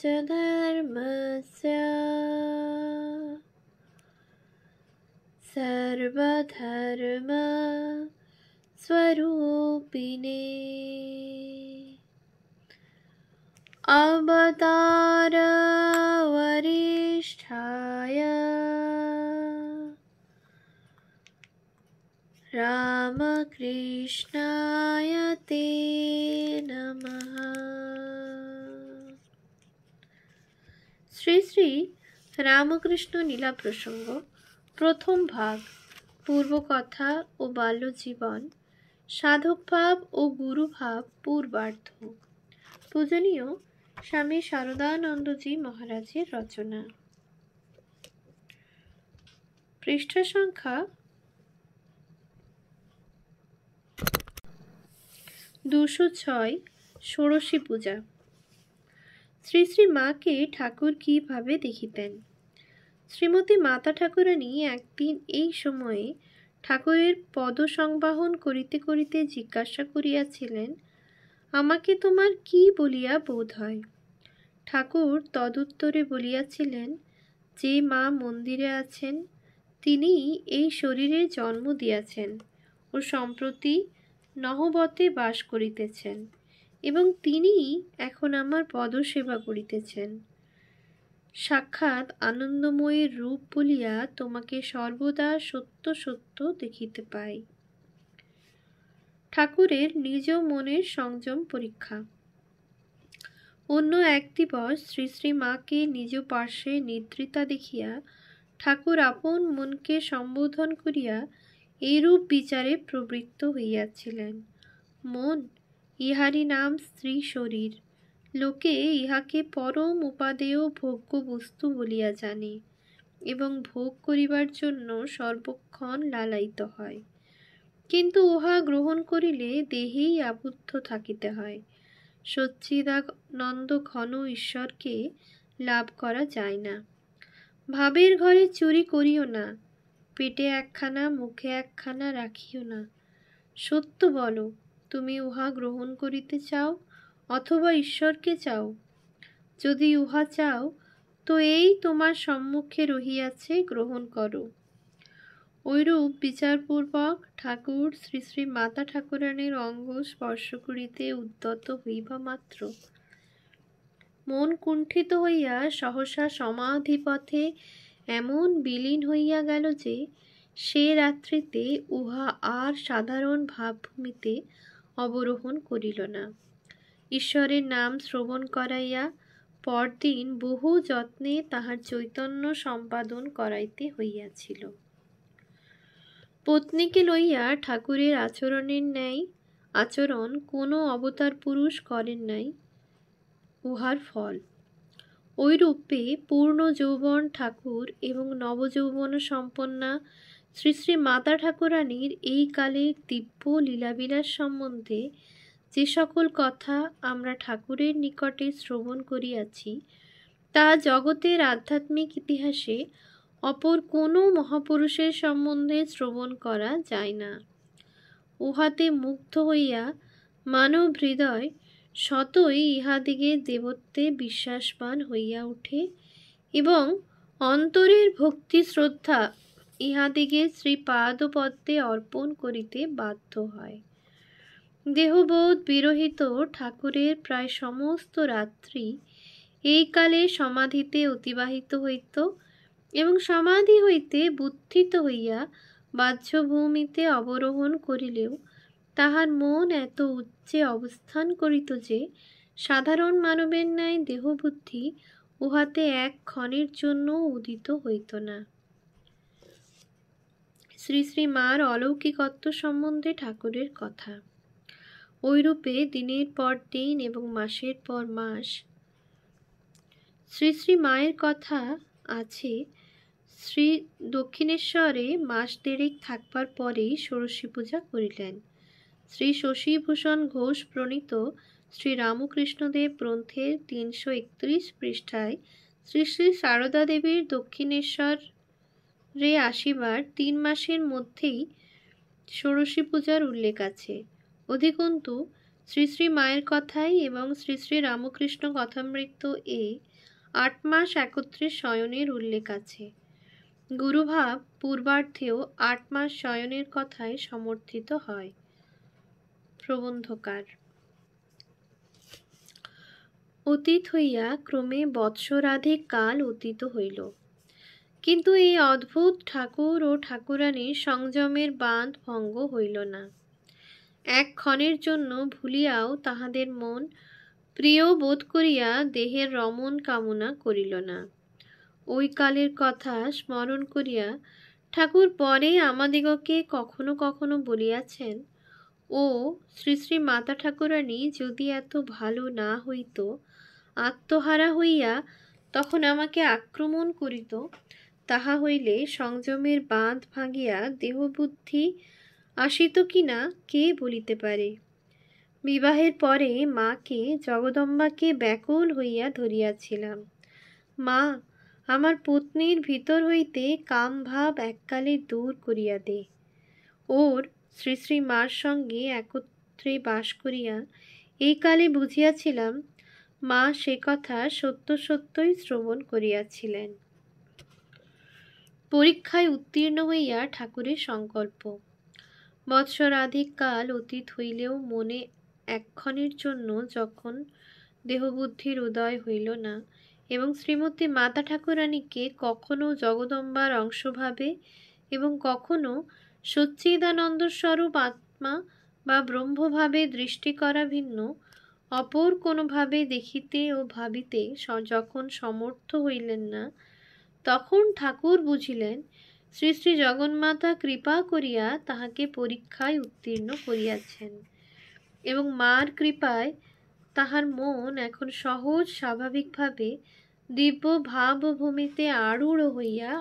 धर्मस्य सर्वधर्म स्वरूपिणे अवतार वरिष्ठाय रामकृष्णाय ते नमः। শ্রী শ্রী রামকৃষ্ণ লীলা প্রসঙ্গ প্রথম ভাগ, পূর্বকথা ও বাল্যজীবন, সাধকভাব ও গুরুভাব পূর্বার্ধ। পূজনীয় স্বামী শারদানন্দজি মহারাজের রচনা। পৃষ্ঠা সংখ্যা 206। ষোড়শী পূজা। শ্রী শ্রী মাকে ঠাকুর কিভাবে দেখিতেন? শ্রীমতী মাতা ঠাকুরানী একদিন এই সময়ে ঠাকুরের পদ সংবাহন করিতে করিতে জিজ্ঞাসা করিয়াছিলেন, আমাকে তোমার কি বলিয়া বোধ হয়? ঠাকুর তদুত্তরে বলিয়াছিলেন, যে মা মন্দিরে আছেন তিনিই এই শরীরের জন্ম দিয়াছেন ও সম্প্রতি নহবতে বাস করিতেছেন এবং তিনিই এখন আমার পদসেবা করিতেছেন। সাক্ষাৎ আনন্দময়ীর রূপ বলিয়া তোমাকে সর্বদা সত্য সত্য দেখিতে পাই। ঠাকুরের নিজ মনের সংযম পরীক্ষা। অন্য এক দিবস শ্রী শ্রী মাকে নিজ পার্শ্বে নিদ্রিতা দেখিয়া ঠাকুর আপন মনকে সম্বোধন করিয়া এইরূপ বিচারে প্রবৃত্ত হইয়াছিলেন, মন, ইহারই নাম স্ত্রী শরীর। লোকে ইহাকে পরম উপাদেয় ভোগ্য বস্তু বলিয়া জানে এবং ভোগ করিবার জন্য সর্বক্ষণ লালায়িত হয়, কিন্তু উহা গ্রহণ করিলে দেহেই আবদ্ধ থাকিতে হয়। সচ্চিদানন্দ ঘন ঈশ্বরকে লাভ করা যায় না। ভাবের ঘরে চুরি করিও না, পেটে একখানা মুখে একখানা রাখিও না। সত্য বলো, তুমি উহা গ্রহণ করিতে চাও অথবা ঈশ্বরকে চাও? যদি উহা চাও তো এই তোমার সম্মুখে রহিয়াছে, গ্রহণ করো। ঐরূপ বিচারপূর্বক ঠাকুর শ্রী শ্রী মাতা ঠাকুরানীর অঙ্গ স্পর্শ করিতে উদ্যত হইবা মাত্র মন কুণ্ঠিত হইয়া সহসা সমাধিপথে এমন বিলীন হইয়া গেল যে সে রাত্রিতে উহা আর সাধারণ ভাবভূমিতে অবরোহণ করিল না। ঈশ্বরের নাম শ্রবণ করাইয়া পরদিন বহু যত্নে তাহার চৈতন্য সম্পাদন করাইতে হইয়াছিল। পত্নীকে লইয়া ঠাকুরের আচরণের ন্যায় আচরণ কোনো অবতার পুরুষ করেন নাই, উহার ফল। ঐরূপে পূর্ণ যৌবন ঠাকুর এবং নবযৌবন সম্পন্না শ্রী শ্রী মাতা ঠাকুরানীর এই কালের দিব্য লীলাবিলাস সম্বন্ধে যে সকল কথা আমরা ঠাকুরের নিকটে শ্রবণ করিয়াছি, তা জগতের আধ্যাত্মিক ইতিহাসে অপর কোনো মহাপুরুষের সম্বন্ধে শ্রবণ করা যায় না। উহাতে মুগ্ধ হইয়া মানব হৃদয় স্বতই ইহাদিগে দেবত্বে বিশ্বাসবান হইয়া ওঠে এবং অন্তরের ভক্তি শ্রদ্ধা ইহাদিগে শ্রীপাদপদ্মে অর্পণ করিতে বাধ্য হয়। দেহবোধ বিরহিত ঠাকুরের প্রায় সমস্ত রাত্রি এই কালে সমাধিতে অতিবাহিত হইত এবং সমাধি হইতে বুদ্ধিত হইয়া বাহ্যভূমিতে অবরোহণ করিলেও তাহার মন এত উচ্চে অবস্থান করিত যে সাধারণ মানবের ন্যায় দেহবুদ্ধি উহাতে এক ক্ষণের জন্য উদিত হইত না। শ্রী শ্রী মার অলৌকিকত্ব সম্বন্ধে ঠাকুরের কথা। ঐরূপে দিনের পর দিন এবং মাসের পর মাস শ্রী শ্রী মায়ের কথা আছে। শ্রী দক্ষিণেশ্বরে মাস দেড়েক থাকবার পরেই ষোড়শী পূজা করিলেন। শ্রী শশীভূষণ ঘোষ প্রণীত শ্রী রামকৃষ্ণদেব গ্রন্থের 331 পৃষ্ঠায় শ্রী শ্রী সারদা দেবীর দক্ষিণেশ্বরে আসিবার 3 মাসের মধ্যেই ষোড়শী পূজার উল্লেখ আছে। অধিকন্তু শ্রী শ্রী মায়ের কথাই এবং শ্রী শ্রী রামকৃষ্ণ কথামৃত এ 8 মাস একত্রে শয়নের উল্লেখ আছে। গুরুভাব পূর্বার্ধেও 8 মাস শয়নের কথায় সমর্থিত হয়। প্রবন্ধকার। অতীত হইয়া ক্রমে বৎসরাধিক কাল অতীত হইল, কিন্তু এই অদ্ভুত ঠাকুর ও ঠাকুরানীর সংযমের বাঁধ ভঙ্গ হইল না। এক ক্ষণের জন্য ভুলিয়াও তাহাদের মন প্রিয় বোধ করিয়া দেহের রমণ কামনা করিল না। ওই কালের কথা স্মরণ করিয়া ঠাকুর পরে আমাদিগকে কখনো কখনো বলিয়াছেন, ও শ্রী শ্রী মাতা ঠাকুরানী যদি এত ভালো না হইত, আত্মহারা হইয়া তখন আমাকে আক্রমণ করিত, তাহা হইলে সংযমের বাঁধ ভাঙিয়া দেহবুদ্ধি আসিত কিনা কে বলিতে পারে। বিবাহের পরে মাকে, জগদম্বাকে ব্যাকুল হইয়া ধরিয়াছিলাম, মা, আমার পত্নীর ভিতর হইতে কাম ভাব এককালে দূর করিয়া দে। ওর শ্রী শ্রী মার সঙ্গে একত্রে বাস করিয়া এই কালে বুঝিয়াছিলাম মা সে কথা সত্য সত্যই শ্রবণ করিয়াছিলেন। পরীক্ষায় উত্তীর্ণ হইয়া ঠাকুরের সংকল্প। বৎসরাধিক কাল অতীত হইলেও মনে এক্ষণের জন্য যখন দেহবুদ্ধির উদয় হইল না এবং শ্রীমতী মাতা ঠাকুরানীকে কখনো জগদম্বার অংশভাবে এবং কখনো সচ্চিদানন্দ স্বরূপ আত্মা বা ব্রহ্মভাবে দৃষ্টি করা ভিন্ন অপর কোনোভাবে দেখিতে ও ভাবিতে যখন সমর্থ হইলেন না, তখন ঠাকুর বুঝিলেন শ্রী শ্রী জগন্মাতা কৃপা করিয়া তাহাকে পরীক্ষায় উত্তীর্ণ করিয়াছেন এবং মার কৃপায় তাহার মন এখন সহজ স্বাভাবিকভাবে দিব্য ভাবভূমিতে আরূঢ় হইয়া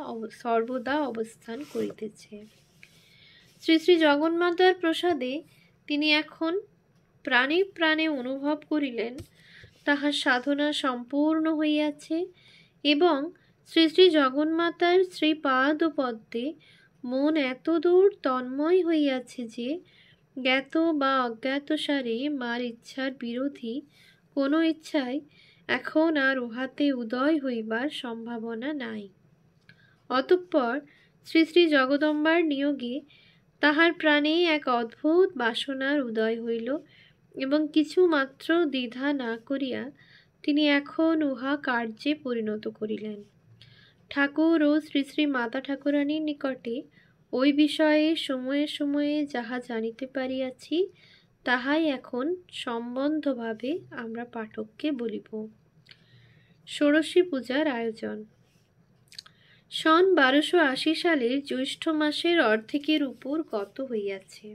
সর্বদা অবস্থান করিতেছে। শ্রী শ্রী জগন্মাতার প্রসাদে তিনি এখন প্রাণে প্রাণে অনুভব করিলেন তাহার সাধনা সম্পূর্ণ হইয়াছে এবং শ্রী শ্রী জগন্মাতার শ্রীপাদ পদ্মে মন এতদূর তন্ময় হইয়াছে যে জ্ঞাত বা অজ্ঞাতসারে মার ইচ্ছার বিরোধী কোনো ইচ্ছাই এখন আর উহাতে উদয় হইবার সম্ভাবনা নাই। অতঃপর শ্রী শ্রী জগদম্বার নিয়োগে তাহার প্রাণে এক অদ্ভুত বাসনার উদয় হইল এবং কিছু মাত্র দ্বিধা না করিয়া তিনি এখন উহা কার্যে পরিণত করিলেন। ঠাকুর ও শ্রী শ্রী মাতা ঠাকুরানীর নিকটে ওই বিষয়ে সময়ে সময়ে যাহা জানিতে পারিয়াছি তাহাই এখন সম্বন্ধভাবে আমরা পাঠককে বলিব। ষোড়শী পূজার আয়োজন। সন 1280 সালের জ্যৈষ্ঠ মাসের অর্ধেকের উপর গত হইয়াছে।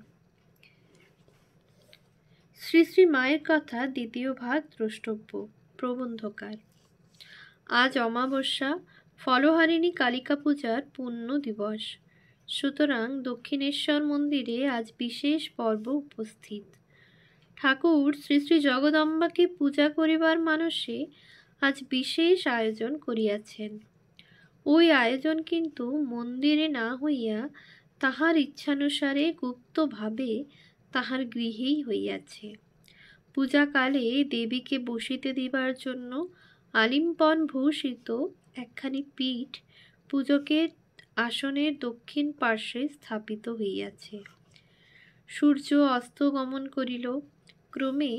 শ্রী শ্রী মায়ের কথা দ্বিতীয় ভাগ দ্রষ্টব্য। প্রবন্ধকার। আজ অমাবস্যা, ফলহারিণী কালিকা পূজার পুণ্য দিবস। সুতরাং দক্ষিণেশ্বর মন্দিরে আজ বিশেষ পর্ব উপস্থিত। ঠাকুর শ্রী শ্রী জগদম্বাকে পূজা করিবার মানসে আজ বিশেষ আয়োজন করিয়াছেন। ওই আয়োজন কিন্তু মন্দিরে না হইয়া তাহার ইচ্ছানুসারে গুপ্তভাবে তাহার গৃহেই হইয়াছে। পূজাকালে দেবীকে বসিতে দিবার জন্য আলিম্পন ভূষিত একখানি পীঠ পূজকের আসনের দক্ষিণ পার্শ্বে স্থাপিত হইয়াছে। সূর্য অস্ত গমন করিল। ক্রমে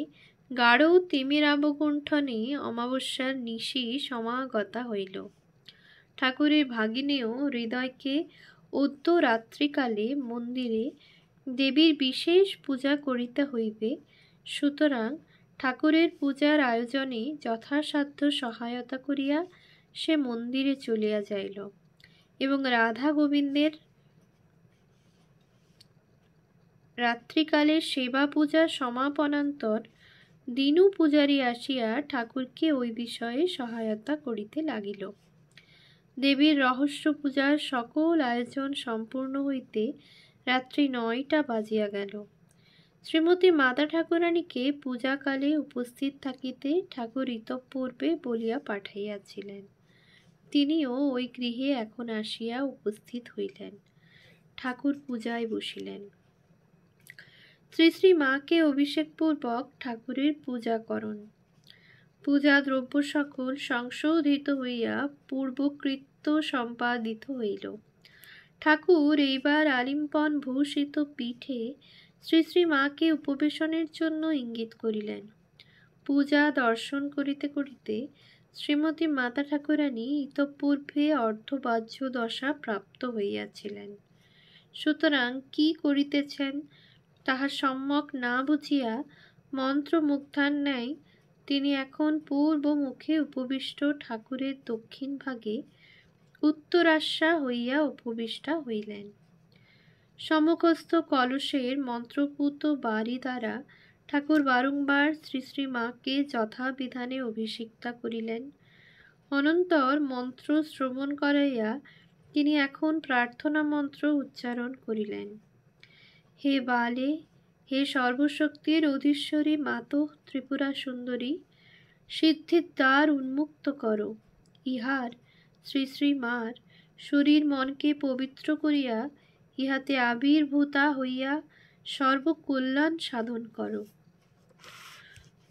গাঢ় তিমিরাবগুণ্ঠনে অমাবস্যার নিশি সমাগতা হইল। ঠাকুরের ভাগিনেও হৃদয়কে অদ্য রাত্রিকালে মন্দিরে দেবীর বিশেষ পূজা করিতে হইবে, সুতরাং ঠাকুরের পূজার আয়োজনে যথাসাধ্য সহায়তা করিয়া সে মন্দিরে চলিয়া যাইল এবং রাধা গোবিন্দের রাত্রিকালের সেবা পূজা সমাপনান্তর দিনু পূজারী আসিয়া ঠাকুরকে ওই বিষয়ে সহায়তা করিতে লাগিল। দেবীর রহস্য পূজার সকল আয়োজন সম্পূর্ণ হইতে রাত্রি 9টা বাজিয়া গেল। শ্রীমতী মাতা ঠাকুরানীকে পূজাকালে উপস্থিত থাকিতে ঠাকুর ইতঃপূর্বে বলিয়া পাঠাইয়াছিলেন। তিনিও ওই গৃহে এখন আসিয়া উপস্থিত হইলেন। ঠাকুর পূজায় বসিলেন। শ্রী শ্রী মাকে অভিষেকপূর্বক ঠাকুরের পূজাকরণ। পূজা দ্রব্য সকল সংশোধিত হইয়া পূর্বকৃত্য সম্পাদিত হইল। ঠাকুর এইবার আলিম্পন ভূষিত পীঠে শ্রী শ্রী মাকে উপবেশনের জন্য ইঙ্গিত করিলেন। পূজা দর্শন করিতে করিতে শ্রীমতী মাতা ঠাকুরানী ইতঃপূর্বে অর্ধবাহ্য দশা প্রাপ্ত হইয়াছিলেন। সুতরাং কি করিতেছেন তাহার সম্যক না বুঝিয়া মন্ত্রমুগ্ধার ন্যায় তিনি এখন পূর্ব মুখে উপবিষ্ট ঠাকুরের দক্ষিণ ভাগে উত্তরাস্যা হইয়া উপবিষ্টা হইলেন। সম্মুখস্থ কলসের মন্ত্রপুত বাড়ি দ্বারা ঠাকুর বারংবার শ্রী শ্রী মাকে যথাবিধানে অভিষিক্তা করিলেন। অনন্তর মন্ত্র শ্রবণ করাইয়া তিনি এখন প্রার্থনা মন্ত্র উচ্চারণ করিলেন। হে বালে, হে সর্বশক্তির অধীশ্বরী মাতঃ ত্রিপুরা সুন্দরী, সিদ্ধির দ্বার উন্মুক্ত করো। ইহার শ্রী শ্রী মার শরীর মনকে পবিত্র করিয়া ইহাতে আবির্ভূতা হইয়া সর্বকল্যাণ সাধন করো।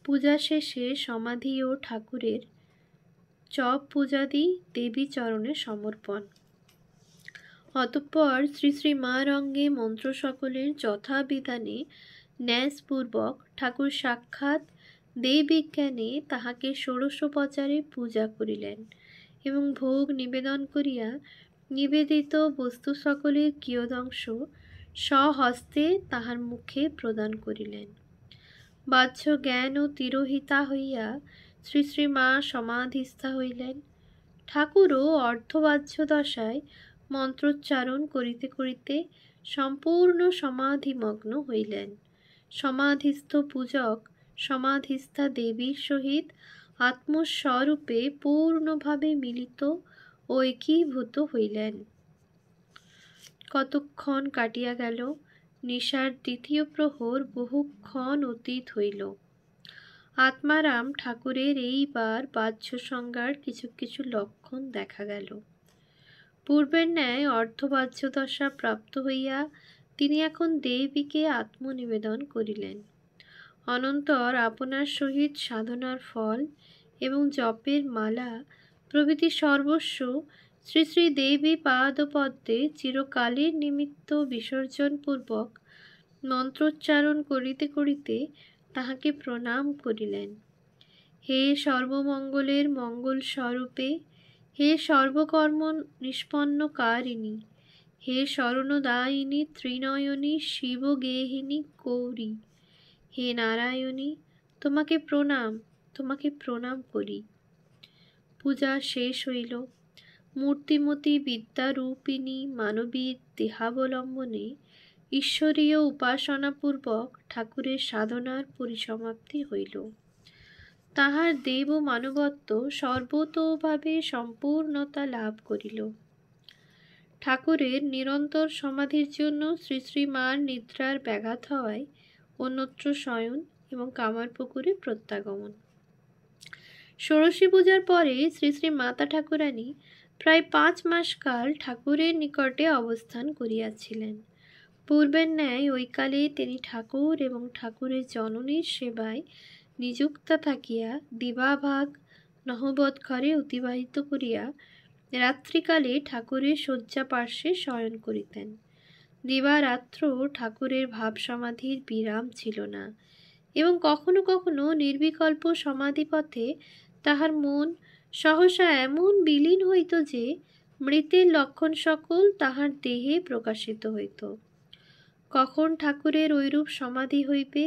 পূজা শেষে সমাধি ও ঠাকুরের চপ পূজাদি দেবী চরণে সমর্পণ। অতঃপর শ্রী শ্রী মার অঙ্গে মন্ত্র সকলের যথাবিধানে ন্যাসপূর্বক ঠাকুর সাক্ষাৎ দেববিজ্ঞানে তাহাকে ষোড়শোপচারে পূজা করিলেন এবং ভোগ নিবেদন করিয়া নিবেদিত বস্তু সকলের কিয়দংশ স্বহস্তে তাহার মুখে প্রদান করিলেন। বাহ্য জ্ঞান ও তিরোহিতা হইয়া শ্রী শ্রী মা সমাধিস্থা হইলেন। ঠাকুরও অর্ধবাহ্য দশায় মন্ত্রোচ্চারণ করিতে করিতে সম্পূর্ণ সমাধিমগ্ন হইলেন। সমাধিস্থ পূজক সমাধিস্থা দেবীর সহিত আত্মস্বরূপে পূর্ণভাবে মিলিত ও একীভূত হইলেন। কতক্ষণ কাটিয়া গেল, নিশার দ্বিতীয় প্রহর বহুক্ষণ অতীত হইল। আত্মারাম ঠাকুরের এইবার বাহ্য সংজ্ঞার কিছু কিছু লক্ষণ দেখা গেল। পূর্বের ন্যায় অর্ধবাহ্য দশা প্রাপ্ত হইয়া তিনি এখন দেবীকে আত্মনিবেদন করিলেন। অনন্তর আপনার সহিত সাধনার ফল এবং জপের মালা প্রভৃতি সর্বস্ব শ্রী শ্রী দেবী পাদপদ্মে চিরকালের নিমিত্ত বিসর্জনপূর্বক মন্ত্রোচ্চারণ করিতে করিতে তাহাকে প্রণাম করিলেন। হে সর্বমঙ্গলের মঙ্গল স্বরূপে, হে সর্বকর্ম নিষ্পন্নকারিণী, হে শরণদায়িনী ত্রিনয়নী শিবগেহিনী গৌরী, হে নারায়ণী, তোমাকে প্রণাম, তোমাকে প্রণাম করি। পূজা শেষ হইল। মূর্তিমতী বিদ্যারূপিণী মানবীর দেহাবলম্বনে ঈশ্বরীয় উপাসনাপূর্বক ঠাকুরের সাধনার পরিসমাপ্তি হইল। তাহার দেব মানবত্ব সর্বতোভাবে সম্পূর্ণতা লাভ করিল। ঠাকুরের নিরন্তর সমাধির জন্য শ্রী শ্রী মার নিদ্রার ব্যাঘাত হওয়ায় অন্যত্র শয়ন এবং কামারপুকুরে প্রত্যাগমন। ষোড়শী পূজার পরে শ্রী শ্রী মাতা ঠাকুরানী প্রায় 5 মাস কাল ঠাকুরের নিকটে অবস্থান করিয়াছিলেন। পূর্বের ন্যায় ওই কালে তিনি ঠাকুর এবং ঠাকুরের জননীর সেবায় নিযুক্তা থাকিয়া দিবাভাগ নহবৎ ঘরে অতিবাহিত করিয়া রাত্রিকালে ঠাকুরের শয্যা পার্শ্বে শয়ন করিতেন। দিবারাত্র ঠাকুরের ভাব সমাধির বিরাম ছিল না এবং কখনো কখনো নির্বিকল্প সমাধিপথে তাহার মন সহসা এমন বিলীন হইত যে মৃতের লক্ষণ সকল তাহার দেহে প্রকাশিত হইত। কখন ঠাকুরের ঐরূপ সমাধি হইবে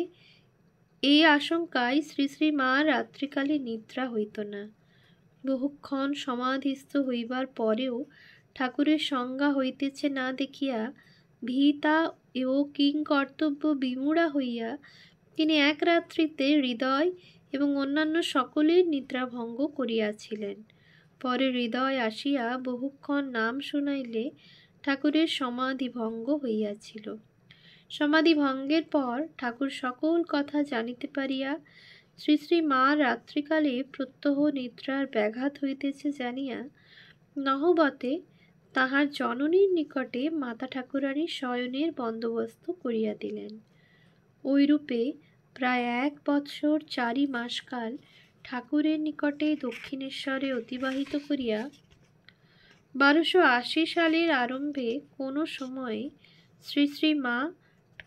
এই আশঙ্কায় শ্রী শ্রী মা রাত্রিকালে নিদ্রা হইত না। বহুক্ষণ সমাধিস্থ হইবার পরেও ঠাকুরের সংজ্ঞা হইতেছে না দেখিয়া ভীতা ও কিংকর্তব্য বিমূঢ়া হইয়া তিনি এক রাত্রিতে হৃদয় এবং অন্যান্য সকলের নিদ্রাভঙ্গ করিয়াছিলেন। পরে হৃদয় আসিয়া বহুক্ষণ নাম শুনাইলে ঠাকুরের সমাধি ভঙ্গ হইয়াছিল। সমাধি ভঙ্গের পর ঠাকুর সকল কথা জানিতে পারিয়া শ্রী শ্রী মা রাত্রিকালে প্রত্যহ নিদ্রার ব্যাঘাত হইতেছে জানিয়া নহবতে তাহার জননীর নিকটে মাতা ঠাকুরানী শয়নের বন্দোবস্ত করিয়া দিলেন। ঐরূপে প্রায় 1 বৎসর 4 মাস কাল ঠাকুরের নিকটে দক্ষিণেশ্বরে অতিবাহিত করিয়া 1280 সালের আরম্ভে কোনো সময় শ্রী শ্রী মা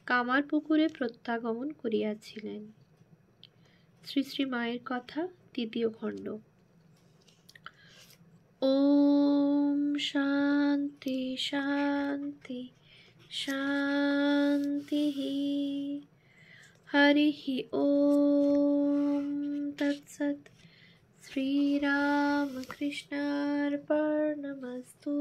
কামারপুকুরে প্রত্যাগমন করিয়াছিলেন। শ্রী শ্রী মায়ের কথা, তৃতীয় খণ্ড। ওম শান্তি শান্তি শান্তি। হরি ওম তৎসৎ। শ্রীরামকৃষ্ণার্পণমস্তু।